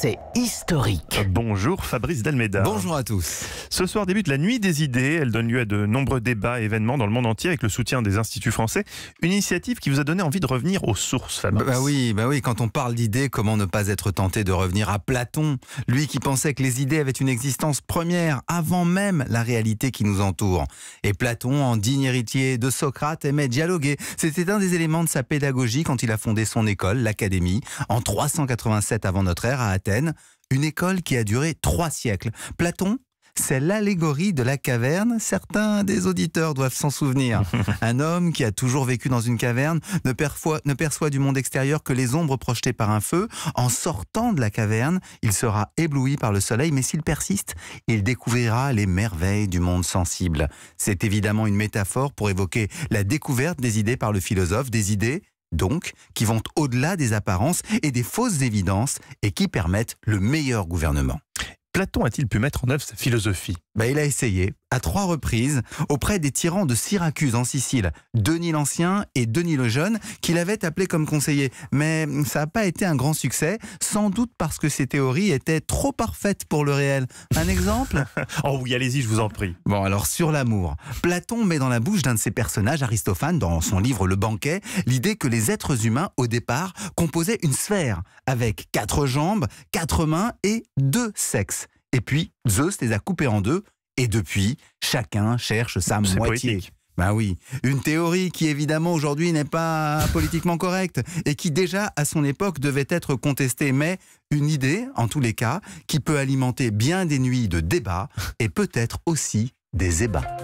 c'est historique. Bonjour Fabrice Delmeda. Bonjour à tous. Ce soir débute la Nuit des idées. Elle donne lieu à de nombreux débats et événements dans le monde entier avec le soutien des instituts français. Une initiative qui vous a donné envie de revenir aux sources, Fabrice. Bah oui, quand on parle d'idées, comment ne pas être tenté de revenir à Platon, lui qui pensait que les idées avaient une existence première avant même la réalité qui nous entoure. Et Platon, en digne héritier de Socrate, aimait dialoguer. C'était un des éléments de sa pédagogie quand il a fondé son école, l'Académie, en 387 avant notre ère à Athènes, une école qui a duré 3 siècles. Platon, c'est l'allégorie de la caverne. Certains des auditeurs doivent s'en souvenir. Un homme qui a toujours vécu dans une caverne ne perçoit du monde extérieur que les ombres projetées par un feu. En sortant de la caverne, il sera ébloui par le soleil, mais s'il persiste, il découvrira les merveilles du monde sensible. C'est évidemment une métaphore pour évoquer la découverte des idées par le philosophe, des idées donc, qui vont au-delà des apparences et des fausses évidences et qui permettent le meilleur gouvernement. Platon a-t-il pu mettre en œuvre sa philosophie ? Il a essayé, à 3 reprises, auprès des tyrans de Syracuse en Sicile, Denis l'Ancien et Denis le Jeune, qu'il avait appelé comme conseiller. Mais ça n'a pas été un grand succès, sans doute parce que ses théories étaient trop parfaites pour le réel. Un exemple ? Oh oui, allez-y, je vous en prie. Bon, alors sur l'amour, Platon met dans la bouche d'un de ses personnages, Aristophane, dans son livre Le Banquet, l'idée que les êtres humains, au départ, composaient une sphère, avec 4 jambes, 4 mains et 2 sexes. Et puis, Zeus les a coupés en 2, et depuis, chacun cherche sa moitié. Poétique. Oui, une théorie qui évidemment aujourd'hui n'est pas politiquement correcte, et qui déjà à son époque devait être contestée, mais une idée, en tous les cas, qui peut alimenter bien des nuits de débats, et peut-être aussi des ébats.